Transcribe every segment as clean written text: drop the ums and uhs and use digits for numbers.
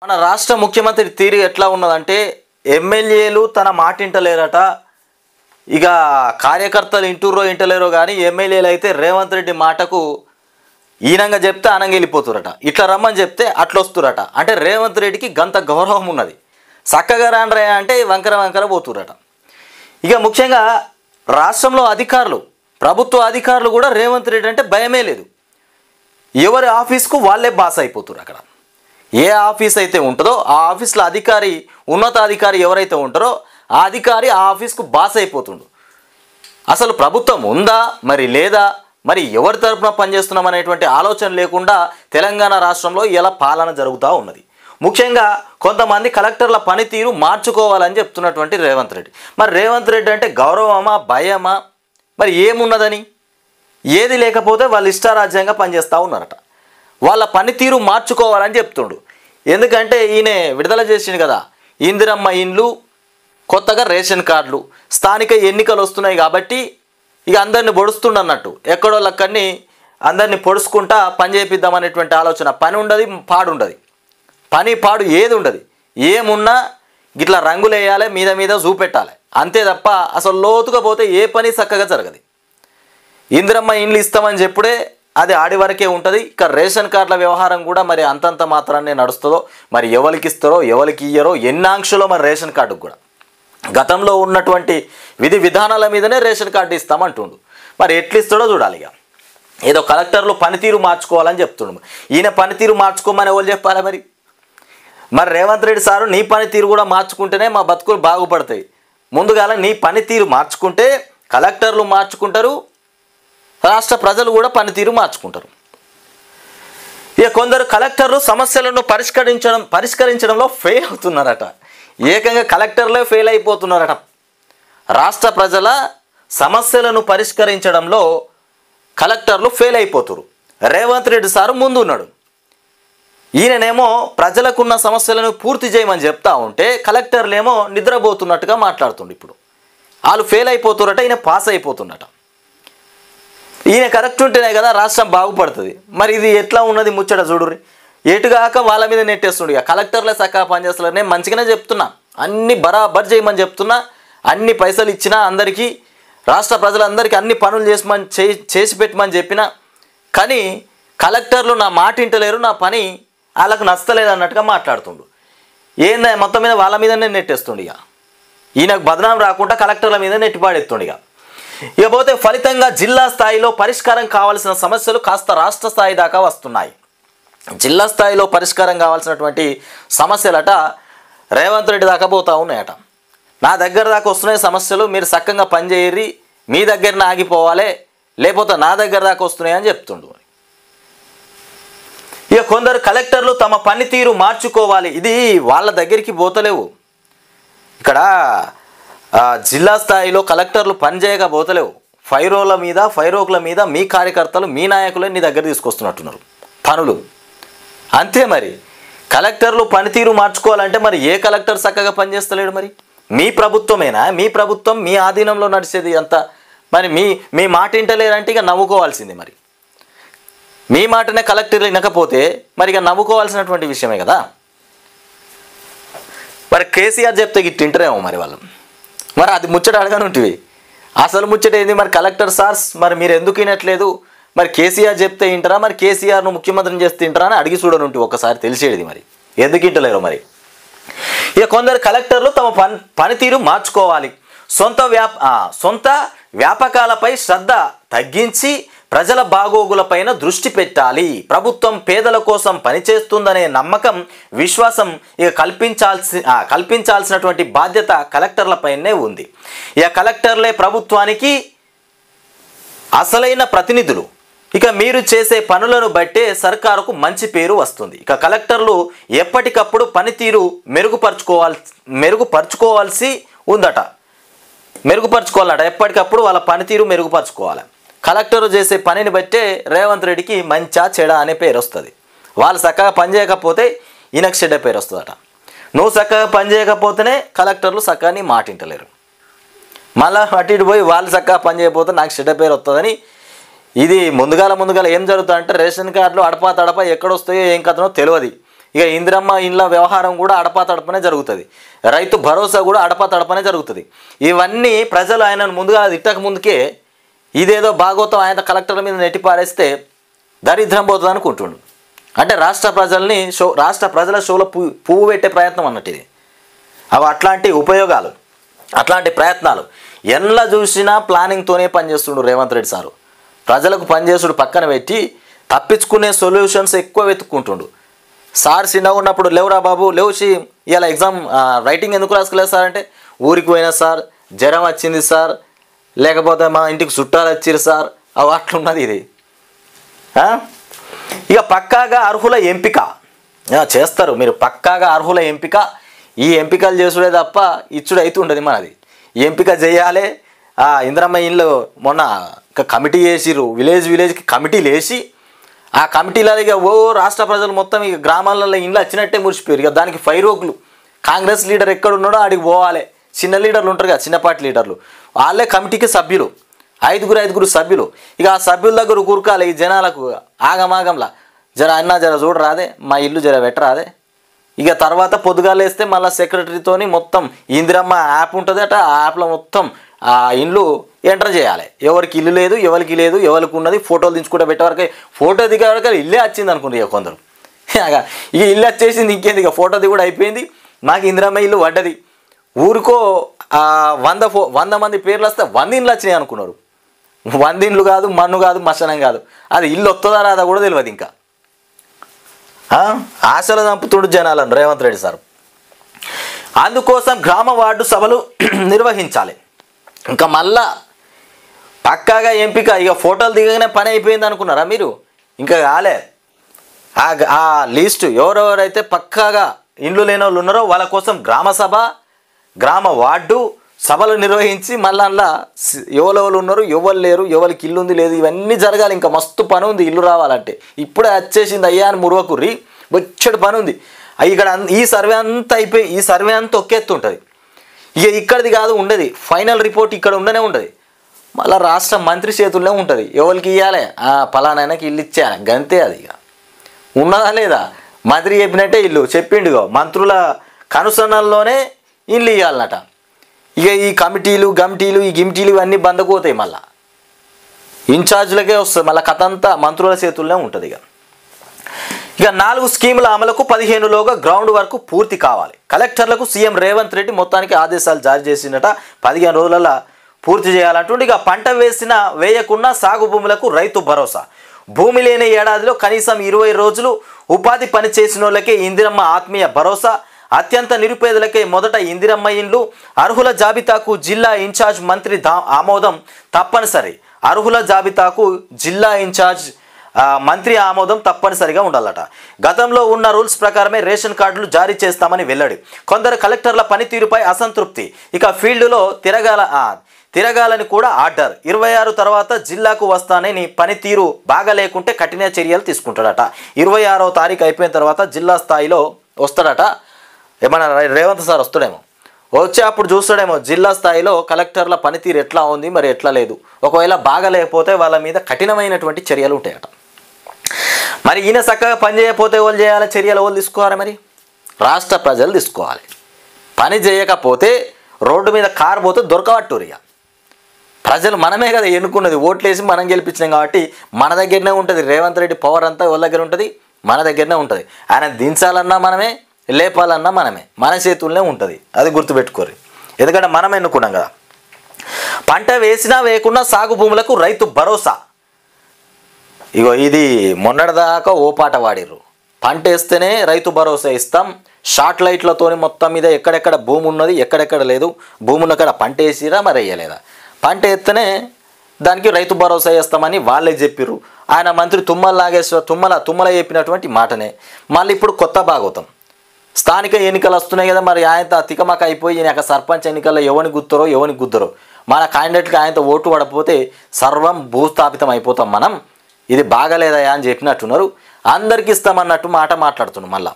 మన రాష్ట్ర ముఖ్యమంత్రి తీరు ఎట్లా ఉన్నదంటే ఎమ్మెల్యేలు తన మాట ఇంటలేరట. ఇక కార్యకర్తలు ఇంటలేరో కానీ ఎమ్మెల్యేలు అయితే రేవంత్ రెడ్డి మాటకు ఈనంగా చెప్తే అనంగా వెళ్ళిపోతురట. ఇట్లా రమ్మని చెప్తే అట్లా వస్తురట. అంటే రేవంత్ రెడ్డికి గంత గౌరవం ఉన్నది. చక్కగా రాండ్రా అంటే వంకర వంకర పోతురట. ఇక ముఖ్యంగా రాష్ట్రంలో అధికారులు, ప్రభుత్వ అధికారులు కూడా రేవంత్ రెడ్డి అంటే భయమే లేదు. ఎవరి ఆఫీస్కు వాళ్ళే బాస్ అయిపోతురు. అక్కడ ఏ ఆఫీస్ అయితే ఉంటుందో ఆ ఆఫీస్లో అధికారి, ఉన్నతాధికారి ఎవరైతే ఉంటారో ఆ అధికారి ఆ ఆఫీస్కు బాస్ అయిపోతుండు. అసలు ప్రభుత్వం ఉందా మరి లేదా, మరి ఎవరి తరపున పనిచేస్తున్నాం అనేటువంటి ఆలోచన లేకుండా తెలంగాణ రాష్ట్రంలో ఇలా పాలన జరుగుతూ ఉన్నది. ముఖ్యంగా కొంతమంది కలెక్టర్ల పనితీరు మార్చుకోవాలని చెప్తున్నటువంటి రేవంత్ రెడ్డి. మరి రేవంత్ రెడ్డి అంటే గౌరవమా భయమా, మరి ఏమున్నదని? ఏది లేకపోతే వాళ్ళు ఇష్టారాజ్యంగా పనిచేస్తూ ఉన్నారట. వాళ్ళ పనితీరు మార్చుకోవాలని చెప్తుండు. ఎందుకంటే ఈయన విడుదల చేసిండు కదా ఇందిరమ్మ ఇండ్లు, కొత్తగా రేషన్ కార్డులు, స్థానిక ఎన్నికలు వస్తున్నాయి కాబట్టి ఇక అందరిని పొడుస్తుండ అన్నట్టు. ఎక్కడోళ్ళక్కడిని అందరినీ పొడుచుకుంటా పని చేపిద్దామనేటువంటి ఆలోచన. పని ఉండదు, పాడు ఉండదు. పని పాడు ఏది ఉండదు. ఏమున్నా గిట్లా రంగులు వేయాలి, మీద మీద చూపెట్టాలి అంతే తప్ప అసలు లోతుగా పోతే ఏ పని చక్కగా జరగదు. ఇందిరమ్మ ఇండ్లు ఇస్తామని చెప్పుడే అది ఆడి వరకే ఉంటుంది. ఇక రేషన్ కార్డుల వ్యవహారం కూడా మరి అంతంత మాత్రాన్ని నడుస్తుందో, మరి ఎవరికి ఇస్తారో ఎవరికి ఇయ్యరో, ఎన్ని ఆంక్షలో మరి రేషన్ కార్డుకు కూడా గతంలో ఉన్నటువంటి విధి విధానాల మీదనే రేషన్ కార్డు ఇస్తామంటుండు. మరి ఎట్లు ఇస్తాడో చూడాలి. ఇక ఏదో కలెక్టర్లు పనితీరు మార్చుకోవాలని చెప్తుండు. ఈయన పనితీరు మార్చుకోమని ఎవరు చెప్పాలి? మరి రేవంత్ రెడ్డి సారు నీ పనితీరు కూడా మార్చుకుంటేనే మా బతుకులు బాగుపడతాయి. ముందుగాల నీ పనితీరు మార్చుకుంటే కలెక్టర్లు మార్చుకుంటారు, రాష్ట్ర ప్రజలు కూడా పనితీరు మార్చుకుంటారు. ఇక కొందరు కలెక్టర్లు సమస్యలను పరిష్కరించడంలో ఫెయిల్ అవుతున్నారట. ఏకంగా కలెక్టర్లే ఫెయిల్ అయిపోతున్నారట. రాష్ట్ర ప్రజల సమస్యలను పరిష్కరించడంలో కలెక్టర్లు ఫెయిల్ అయిపోతున్నారు. రేవంత్ రెడ్డి సారు ముందు ఉన్నాడు. ఈయననేమో ప్రజలకున్న సమస్యలను పూర్తి చేయమని చెప్తా ఉంటే కలెక్టర్లేమో నిద్రపోతున్నట్టుగా మాట్లాడుతుండు. ఇప్పుడు వాళ్ళు ఫెయిల్ అయిపోతున్నారట, ఈయన పాస్ అయిపోతున్నట. ఈయన కరెక్ట్ ఉంటేనే కదా రాష్ట్రం బాగుపడుతుంది. మరి ఇది ఎట్లా ఉన్నది ముచ్చట చూడుర్రి. ఎటుగాక వాళ్ళ మీద నెట్టేస్తుండు. ఇక కలెక్టర్లే చక్కగా పనిచేస్తున్నారు. నేను మంచిగానే చెప్తున్నా, అన్ని బరాబర్ చేయమని చెప్తున్నా, అన్ని పైసలు ఇచ్చినా అందరికీ, రాష్ట్ర ప్రజలందరికీ అన్ని పనులు చేసి పెట్టమని చెప్పినా, కానీ కలెక్టర్లు నా మాట ఇంటలేరు, నా పని వాళ్ళకు నచ్చలేదు అన్నట్టుగా మాట్లాడుతుండు. ఏందా మొత్తం మీద వాళ్ళ మీదనే నెట్టేస్తుండు. ఇక ఈయనకు బదనాం రాకుండా కలెక్టర్ల మీద నెట్టిపాడెత్తుండు. ఇకపోతే ఫలితంగా జిల్లా స్థాయిలో పరిష్కారం కావాల్సిన సమస్యలు కాస్త రాష్ట్ర స్థాయి దాకా వస్తున్నాయి. జిల్లా స్థాయిలో పరిష్కారం కావాల్సినటువంటి సమస్యలట రేవంత్ రెడ్డి దాకా పోతూ ఉన్నాయట. నా దగ్గర దాకా వస్తున్నాయి సమస్యలు, మీరు చక్కగా పనిచేయర్రి, మీ దగ్గరనే ఆగిపోవాలి, లేకపోతే నా దగ్గర దాకా వస్తున్నాయి అని చెప్తుండు. ఇక కొందరు కలెక్టర్లు తమ పనితీరు మార్చుకోవాలి. ఇది వాళ్ళ దగ్గరికి పోతలేవు. ఇక్కడ జిల్లా స్థాయిలో కలెక్టర్లు పనిచేయకపోతలేవు. ఫైరోకుల మీద మీ కార్యకర్తలు, మీ నాయకులే నీ దగ్గర తీసుకొస్తున్నట్టున్నారు పనులు. అంతే మరి కలెక్టర్లు పనితీరు మార్చుకోవాలంటే మరి ఏ కలెక్టర్ చక్కగా పనిచేస్తలేడు? మరి మీ ప్రభుత్వమేనా? మీ ప్రభుత్వం మీ ఆధీనంలో నడిచేది అంతా. మరి మీ మాట ఇంటలేరంటే ఇక నవ్వుకోవాల్సింది. మరి మీ మాటనే కలెక్టర్లు వినకపోతే మరి ఇక నవ్వుకోవాల్సినటువంటి విషయమే కదా. మరి కేసీఆర్ చెప్తే గిట్ట వింటారేమో మరి వాళ్ళు. మరి అది ముచ్చట అడగనుంటివి. అసలు ముచ్చట ఏంది మరి? కలెక్టర్ సార్స్ మరి మీరు ఎందుకు వినట్లేదు? మరి కేసీఆర్ చెప్తే వింటారా? మరి కేసీఆర్ను ముఖ్యమంత్రిని చేస్తే వింటారా అని అడిగి చూడనుంటి ఒకసారి తెలిసేది. మరి ఎందుకు వింటలేరు? మరి ఇక కొందరు కలెక్టర్లు తమ పనితీరు మార్చుకోవాలి. సొంత వ్యాపకాలపై శ్రద్ధ తగ్గించి ప్రజల బాగోగులపైన దృష్టి పెట్టాలి. ప్రభుత్వం పేదల కోసం పనిచేస్తుందనే నమ్మకం, విశ్వాసం ఇక కల్పించాల్సినటువంటి బాధ్యత కలెక్టర్లపైనే ఉంది. ఇక కలెక్టర్లే ప్రభుత్వానికి అసలైన ప్రతినిధులు. ఇక మీరు చేసే పనులను బట్టే సర్కారుకు మంచి పేరు వస్తుంది. ఇక కలెక్టర్లు ఎప్పటికప్పుడు పనితీరు మెరుగుపరుచుకోవాల్సి ఉందట. మెరుగుపరుచుకోవాలట. ఎప్పటికప్పుడు వాళ్ళ పనితీరు మెరుగుపరుచుకోవాలి. కలెక్టరు చేసే పనిని బట్టే రేవంత్ రెడ్డికి మంచా చెడ అనే పేరు వస్తుంది. వాళ్ళు చక్కగా పనిచేయకపోతే ఈయనకు చెడ్డ పేరు వస్తుందట. నువ్వు చక్కగా పనిచేయకపోతేనే కలెక్టర్లు చక్కగా మాటింటలేరు. మళ్ళీ అటు ఇటు పోయి వాళ్ళు చక్కగా పనిచేయకపోతే నాకు చెడ్డ పేరు వస్తుందని ఇది ముందుగాల ఏం జరుగుతుందంటే రేషన్ కార్డులు అడపా తడపా ఎక్కడొస్తాయో ఏం కథనో తెలియదు. ఇక ఇందిరమ్మ ఇండ్ల వ్యవహారం కూడా అడపాతడపనే జరుగుతుంది, రైతు భరోసా కూడా అడపాతడపనే జరుగుతుంది. ఇవన్నీ ప్రజలు ఆయనను ముందుగా తిట్టక ముందుకే ఇదేదో భాగవతం ఆయన కలెక్టర్ మీద నెట్టి పారేస్తే దరిద్రం పోతుంది అనుకుంటుండు. అంటే రాష్ట్ర ప్రజల షోలో పువ్వు పెట్టే ప్రయత్నం అన్నట్టు ఇది. అవి అట్లాంటి ఉపయోగాలు, అట్లాంటి ప్రయత్నాలు ఎలా చూసినా ప్లానింగ్తోనే పనిచేస్తుండు రేవంత్ రెడ్డి సారు. ప్రజలకు పనిచేసుడు పక్కన పెట్టి తప్పించుకునే సొల్యూషన్స్ ఎక్కువ వెతుక్కుంటుండు. సార్ చిన్నగా ఉన్నప్పుడు లేవురా బాబు లేవుచి ఇలా ఎగ్జామ్ రైటింగ్ ఎందుకు రాసుకోలేదు సార్ అంటే, ఊరికి పోయినా సార్, జ్వరం వచ్చింది సార్, లేకపోతే మా ఇంటికి చుట్టాలు వచ్చిరు సార్, అవి అట్లున్నది ఇది. ఇక పక్కాగా అర్హుల ఎంపిక చేస్తారు మీరు, పక్కాగా అర్హుల ఎంపిక. ఈ ఎంపికలు చేసుడే తప్ప ఇచ్చుడు అవుతుండదు మనది. ఎంపిక చేయాలి. ఇందిరమ్మ ఇల్లు మొన్న కమిటీ వేసిర్రు, విలేజ్కి కమిటీలు వేసి ఆ కమిటీలలో ఇక రాష్ట్ర ప్రజలు మొత్తం ఇక గ్రామాలలో ఇండ్లు వచ్చినట్టే మురిసిపోయారు. ఇక దానికి ఫైరోకులు. కాంగ్రెస్ లీడర్ ఎక్కడున్నాడో ఆడికి పోవాలి. చిన్న లీడర్లు ఉంటారు కదా, చిన్నపాటి లీడర్లు, వాళ్ళే కమిటీకి సభ్యులు, ఐదుగురు సభ్యులు. ఇక ఆ సభ్యుల దగ్గర కూరకాలి ఈ జనాలకు ఆగమాగంలా, జర అన్నా జర చూడరాదే, మా ఇల్లు జర పెట్టరాదే. ఇక తర్వాత పొద్దుగాలు వేస్తే మళ్ళీ సెక్రటరీతోని మొత్తం ఇందిరమ్మ యాప్ ఉంటుంది అట, ఆ యాప్లో మొత్తం ఆ ఇండ్లు ఎంటర్ చేయాలి. ఎవరికి ఇల్లు లేదు, ఎవరికి లేదు, ఎవరికి ఉన్నది ఫోటోలు దించుకుంటే పెట్టేవరకు, ఫోటో దిగేవరకు ఇల్లే వచ్చింది అనుకుంటారు ఇక కొందరు. ఇక ఇల్లు వచ్చేసింది, ఇంకేంది ఇక ఫోటో దిగుడు అయిపోయింది, మాకు ఇందిరమ్మ ఇల్లు పడ్డది. ఊరికో 100 మంది పేర్లు వస్తే 100 ఇండ్లు వచ్చినాయి అనుకున్నారు. 100 ఇండ్లు కాదు, మన్ను కాదు, మసనం కాదు, అది ఇల్లు వస్తుందా రాదా కూడా తెలియదు. ఇంకా ఆశలు చంపుతుండు జనాలను రేవంత్ రెడ్డి సార్. అందుకోసం గ్రామ వార్డు సభలు నిర్వహించాలి. ఇంకా మళ్ళా పక్కాగా ఎంపిక. ఇక ఫోటోలు దిగగానే పని అయిపోయింది అనుకున్నారా మీరు? ఇంకా కాలే. ఆ లిస్టు ఎవరెవరైతే పక్కాగా ఇండ్లు లేని వాళ్ళు ఉన్నారో వాళ్ళ కోసం గ్రామ సభ, గ్రామ వార్డు సభలు నిర్వహించి మళ్ళీ అందులో ఎవరెవరు ఉన్నారు, ఎవరు లేరు, ఎవరికి ఇల్లు ఉంది లేదు, ఇవన్నీ జరగాలి. ఇంకా మస్తు పని ఉంది ఇల్లు రావాలంటే. ఇప్పుడే వచ్చేసింది అయ్యా అని మురువకుర్రి, వచ్చాడు పని ఉంది. ఇక్కడ ఈ సర్వే అంతా అయిపోయి, ఈ సర్వే అంతా ఒక్కెత్తుంటుంది. ఇక ఇక్కడిది కాదు ఉండేది, ఫైనల్ రిపోర్ట్ ఇక్కడ ఉండనే ఉంటుంది. మళ్ళీ రాష్ట్ర మంత్రి చేతుల్లో ఉంటుంది. ఎవరికి ఇవ్వాలి, పలానాయనకి ఇల్లు ఇచ్చేయాలి, గంతే. అది ఇక ఉన్నదా లేదా, మంత్రి చెప్పినట్టే ఇల్లు చెప్పిండుగో, మంత్రుల కనుసన్నల్లోనే ఇల్లు ఇవ్వాలన్నట. ఇక ఈ కమిటీలు ఈ గిమిటీలు ఇవన్నీ బందపోతాయి. మళ్ళీ ఇన్ఛార్జీలకే వస్తుంది, మళ్ళీ కథ అంతా మంత్రుల చేతుల్లోనే ఉంటుంది. ఇక 4 స్కీముల అమలుకు 15లోగా గ్రౌండ్ వర్క్ పూర్తి కావాలి. కలెక్టర్లకు సీఎం రేవంత్ రెడ్డి మొత్తానికి ఆదేశాలు జారీ చేసినట. 15 రోజులలో పూర్తి చేయాలంటుండే. ఇక పంట వేయకున్నా సాగు భూములకు రైతు భరోసా. భూమి లేని ఏడాదిలో కనీసం 20 రోజులు ఉపాధి పని చేసిన వాళ్ళకే ఇందిరమ్మ ఆత్మీయ భరోసా. అత్యంత నిరుపేదలకే మొదట ఇందిరమ్మ ఇండ్లు. అర్హుల జాబితాకు జిల్లా ఇన్ఛార్జ్ మంత్రి ఆమోదం తప్పనిసరి. అర్హుల జాబితాకు జిల్లా ఇన్ఛార్జ్ మంత్రి ఆమోదం తప్పనిసరిగా ఉండాలట. గతంలో ఉన్న రూల్స్ ప్రకారమే రేషన్ కార్డులు జారీ చేస్తామని వెల్లడి. కొందరు కలెక్టర్ల పనితీరుపై అసంతృప్తి. ఇక ఫీల్డ్లో తిరగాలని కూడా ఆర్డర్. 26 తర్వాత జిల్లాకు వస్తానని, పనితీరు బాగా లేకుంటే కఠిన చర్యలు తీసుకుంటాడట. 26వ తారీఖు అయిపోయిన తర్వాత జిల్లా స్థాయిలో వస్తాడట. ఏమన్నా రేవంత్ సార్ వస్తాడేమో, వచ్చి అప్పుడు చూస్తాడేమో జిల్లా స్థాయిలో కలెక్టర్ల పనితీరు ఎట్లా ఉంది, మరి ఎట్లా లేదు. ఒకవేళ బాగా లేకపోతే వాళ్ళ మీద కఠినమైనటువంటి చర్యలు ఉంటాయట. మరి ఈయన చక్కగా పని చేయకపోతే వాళ్ళు చేయాలి, చర్యలు వాళ్ళు తీసుకోవాలి. మరి రాష్ట్ర ప్రజలు తీసుకోవాలి. పని చేయకపోతే రోడ్డు మీద కారు పోతే దొరకబట్టురు. ఇక ప్రజలు మనమే కదా ఎన్నుకున్నది, ఓట్లేసి మనం గెలిపించినాం కాబట్టి మన దగ్గరనే ఉంటుంది. రేవంత్ రెడ్డి పవర్ అంతా వాళ్ళ దగ్గర ఉంటుంది, మన దగ్గరనే ఉంటుంది. ఆయన దించాలన్నా మనమే, లేపాలన్నా మనమే, మన చేతుల్లోనే ఉంటుంది. అది గుర్తుపెట్టుకోరు, ఎందుకంటే మనం ఎన్నుకున్నాం కదా. పంట వేసినా వేయకున్నా సాగు భూములకు రైతు భరోసా. ఇగో ఇది మొన్నటిదాకా ఓ పాట వాడిర్రు. పంట వేస్తేనే రైతు భరోసా ఇస్తాం, షార్ట్ లైట్లతోని మొత్తం మీద ఎక్కడెక్కడ భూమి ఉన్నది, ఎక్కడెక్కడ లేదు, భూమి ఉన్నక్కడ పంట వేసిరా మరి వేయలేదా, పంట వేస్తేనే దానికి రైతు భరోసా వేస్తామని వాళ్ళే చెప్పిర్రు. ఆయన మంత్రి తుమ్మల చెప్పినటువంటి మాటనే మళ్ళీ ఇప్పుడు కొత్త భాగవతం. స్థానిక ఎన్నికలు వస్తున్నాయి కదా, మరి ఆయన తికమక అయిపోయి ఈయన సర్పంచ్ ఎన్నికల్లో ఎవరిని గుద్దరో మన క్యాండిడేట్కి ఆయనతో ఓటు పడకపోతే సర్వం భూస్థాపితం అయిపోతాం మనం, ఇది బాగలేదయా అని చెప్పినట్టున్నారు. అందరికి ఇస్తామన్నట్టు మాట మాట్లాడుతున్నాం. మళ్ళీ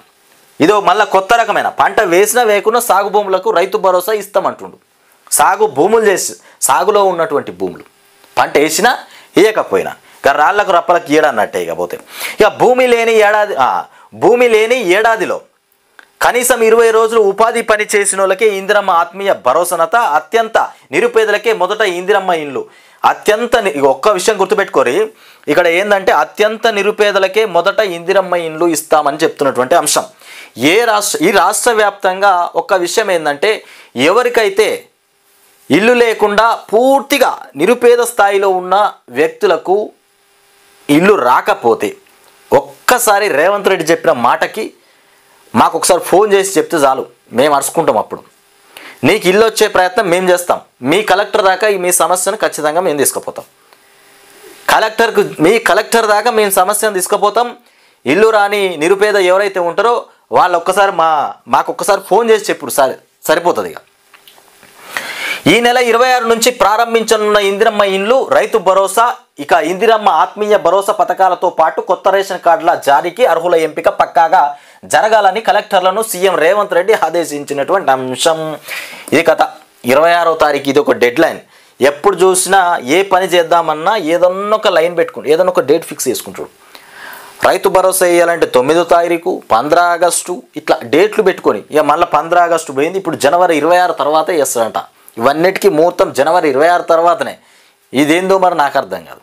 ఇదో మళ్ళీ కొత్త రకమైన పంట వేసినా వేయకున్నా సాగు భూములకు రైతు భరోసా ఇస్తామంటుండు. సాగు భూములు చేసి, సాగులో ఉన్నటువంటి భూములు పంట వేసినా వేయకపోయినా ఇక రాళ్లకు రప్పలకు ఇయ్యడన్నట్టే. ఇకపోతే ఇక భూమి లేని ఏడాది భూమి లేని ఏడాదిలో కనీసం 20 రోజులు ఉపాధి పని చేసిన వాళ్ళకే ఇందిరమ్మ ఆత్మీయ భరోసానత, అత్యంత నిరుపేదలకే మొదట ఇందిరమ్మ ఇండ్లు. ఒక్క విషయం గుర్తుపెట్టుకోరి, ఇక్కడ ఏంటంటే అత్యంత నిరుపేదలకే మొదట ఇందిరమ్మ ఇండ్లు ఇస్తామని చెప్తున్నటువంటి అంశం. ఈ రాష్ట్ర వ్యాప్తంగా ఒక్క విషయం ఏంటంటే, ఎవరికైతే ఇల్లు లేకుండా పూర్తిగా నిరుపేద స్థాయిలో ఉన్న వ్యక్తులకు ఇల్లు రాకపోతే ఒక్కసారి రేవంత్ రెడ్డి చెప్పిన మాటకి మాకు ఒకసారి ఫోన్ చేసి చెప్తే చాలు, మేము అరుచుకుంటాం. అప్పుడు నీకు ఇల్లు వచ్చే ప్రయత్నం మేము చేస్తాం. మీ కలెక్టర్ దాకా మీ సమస్యను ఖచ్చితంగా మేము తీసుకుపోతాం. మీ కలెక్టర్ దాకా మేము సమస్యను తీసుకుపోతాం. ఇల్లు రాని నిరుపేద ఎవరైతే ఉంటారో వాళ్ళు ఒక్కసారి మాకు ఒక్కసారి ఫోన్ చేసి చెప్పుడు సరిపోతుంది. ఈ నెల 26 నుంచి ప్రారంభించనున్న ఇందిరమ్మ ఇండ్లు, రైతు భరోసా, ఇక ఇందిరమ్మ ఆత్మీయ భరోసా పథకాలతో పాటు కొత్త రేషన్ కార్డుల జారీకి అర్హుల ఎంపిక పక్కాగా జరగాలని కలెక్టర్లను సీఎం రేవంత్ రెడ్డి ఆదేశించినటువంటి అంశం. ఇది కథ. 26వ తారీఖు ఇది ఒక డెడ్ లైన్. ఎప్పుడు చూసినా ఏ పని చేద్దామన్నా ఏదన్నా ఒక లైన్ పెట్టుకుంటాడు, ఏదన్నా ఒక డేట్ ఫిక్స్ చేసుకుంటాడు. రైతు భరోసా వేయాలంటే 9వ తారీఖు, 15 ఆగస్టు, ఇట్లా డేట్లు పెట్టుకొని ఇక మళ్ళీ 15 ఆగస్టు పోయింది. ఇప్పుడు జనవరి 26 తర్వాతే చేస్తాడంట. ఇవన్నిటికీ ముహూర్తం జనవరి 26 తర్వాతనే. ఇదేందో మరి నాకు అర్థం కాదు.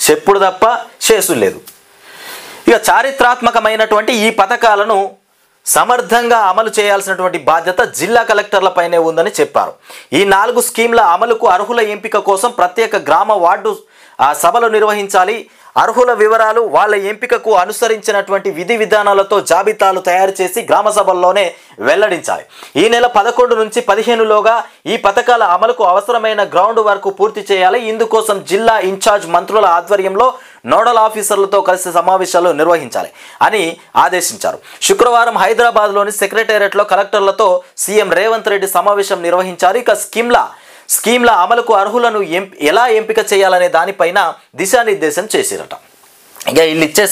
చెప్పుడు తప్ప చేసుడు లేదు. ఇక చారిత్రాత్మకమైనటువంటి ఈ పథకాలను సమర్థంగా అమలు చేయాల్సినటువంటి బాధ్యత జిల్లా కలెక్టర్లపైనే ఉందని చెప్పారు. ఈ 4 స్కీమ్ల అమలుకు అర్హుల ఎంపిక కోసం ప్రత్యేక గ్రామ వార్డు సభలు నిర్వహించాలి. అర్హుల వివరాలు, వాళ్ళ ఎంపికకు అనుసరించినటువంటి విధి విధానాలతో జాబితాలు తయారు చేసి గ్రామ సభల్లోనే వెల్లడించాలి. ఈ నెల 11 నుంచి 15లోగా ఈ పథకాల అమలుకు అవసరమైన గ్రౌండ్ వర్క్ పూర్తి చేయాలి. ఇందుకోసం జిల్లా ఇన్ఛార్జ్ మంత్రుల ఆధ్వర్యంలో నోడల్ ఆఫీసర్లతో కలిసి సమావేశాలు నిర్వహించాలి అని ఆదేశించారు. శుక్రవారం హైదరాబాద్లోని సెక్రటేరియట్లో కలెక్టర్లతో సీఎం రేవంత్ రెడ్డి సమావేశం నిర్వహించారు. ఇక స్కీమ్ల అమలుకు అర్హులను ఎలా ఎంపిక చేయాలనే దానిపైన దిశానిర్దేశం చేసిరట. ఇక వీళ్ళు ఇచ్చే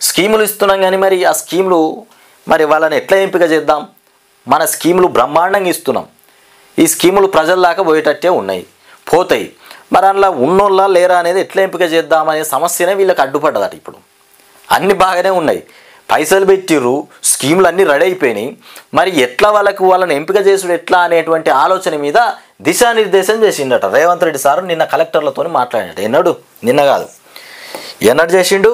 స్కీములు ఇస్తున్నాం కానీ మరి ఆ స్కీములు మరి వాళ్ళని ఎట్లా ఎంపిక చేద్దాం? మన స్కీములు బ్రహ్మాండంగా ఇస్తున్నాం. ఈ స్కీములు ప్రజల దాకా పోయేటట్టే పోతాయి. మరి అందులో ఉన్నోళ్ళ లేరా అనేది ఎట్లా ఎంపిక చేద్దామనే సమస్యనే వీళ్ళకి అడ్డుపడ్డదట. ఇప్పుడు అన్నీ బాగానే ఉన్నాయి, పైసలు పెట్టిర్రు, స్కీములు అన్నీ రెడీ అయిపోయినాయి. మరి ఎట్లా వాళ్ళని ఎంపిక చేసుడు ఎట్లా అనేటువంటి ఆలోచన మీద దిశానిర్దేశం చేసిండట రేవంత్ రెడ్డి సారు. నిన్న కలెక్టర్లతో మాట్లాడినట్టు. నిన్న కాదు, ఎన్నడు చేసిండు?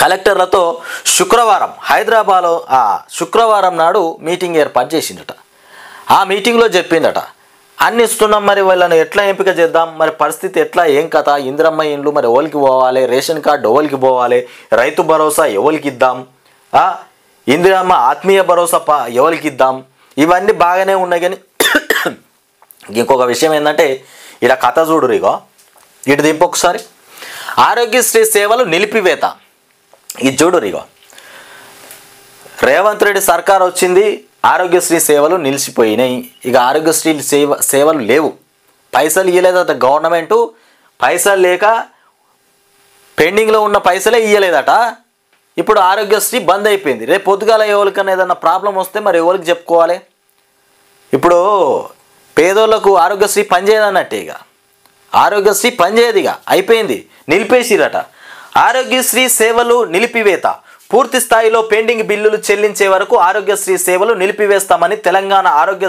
కలెక్టర్లతో శుక్రవారం హైదరాబాద్లో శుక్రవారం నాడు మీటింగ్ ఏర్పాటు చేసిండట. ఆ మీటింగ్లో చెప్పిందట, అన్ని ఇస్తున్నాం, మరి వాళ్ళని ఎట్లా ఎంపిక చేద్దాం, మరి పరిస్థితి ఎట్లా, ఏం కథ, ఇందిరమ్మ ఇండ్లు మరి ఎవరికి పోవాలి, రేషన్ కార్డు ఎవరికి పోవాలి, రైతు భరోసా ఎవరికి ఇద్దాం, ఇందిరమ్మ ఆత్మీయ భరోసా ఎవరికి ఇద్దాం, ఇవన్నీ బాగానే ఉన్నాయి. కానీ ఇంకొక విషయం ఏంటంటే, ఇలా కథ చూడు ఇగో, ఇటు దింపు ఒకసారి. ఆరోగ్యశ్రీ సేవలు నిలిపివేత. ఇది చూడు ఇగో, రేవంత్ రెడ్డి సర్కార్ వచ్చింది, ఆరోగ్యశ్రీ సేవలు నిలిచిపోయినాయి. ఇక ఆరోగ్యశ్రీ సేవలు లేవు. పైసలు ఇవ్వలేదట గవర్నమెంటు. పైసలు లేక పెండింగ్లో ఉన్న పైసలే ఇవ్వలేదట. ఇప్పుడు ఆరోగ్యశ్రీ బంద్ అయిపోయింది. రేపు పొద్దుగాల ఎవరికైనా ఏదన్నా ప్రాబ్లం వస్తే మరి ఎవరికి చెప్పుకోవాలి? ఇప్పుడు పేదోళ్లకు ఆరోగ్యశ్రీ పనిచేయదన్నట్టే. ఇక ఆరోగ్యశ్రీ పనిచేయదు, ఇక అయిపోయింది, నిలిపేసిరట. ఆరోగ్యశ్రీ సేవలు నిలిపివేత. పూర్తి స్థాయిలో పెండింగ్ బిల్లులు చెల్లించే వరకు ఆరోగ్యశ్రీ సేవలు నిలిపివేస్తామని తెలంగాణ ఆరోగ్య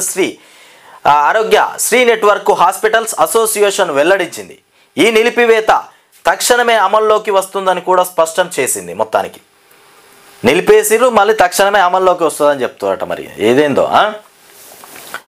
నెట్వర్క్ హాస్పిటల్స్ అసోసియేషన్ వెల్లడించింది. ఈ నిలిపివేత తక్షణమే అమల్లోకి వస్తుందని కూడా స్పష్టం చేసింది. మొత్తానికి నిలిపేసిరు, మళ్ళీ తక్షణమే అమల్లోకి వస్తుందని చెప్తారట. మరి ఏదేందో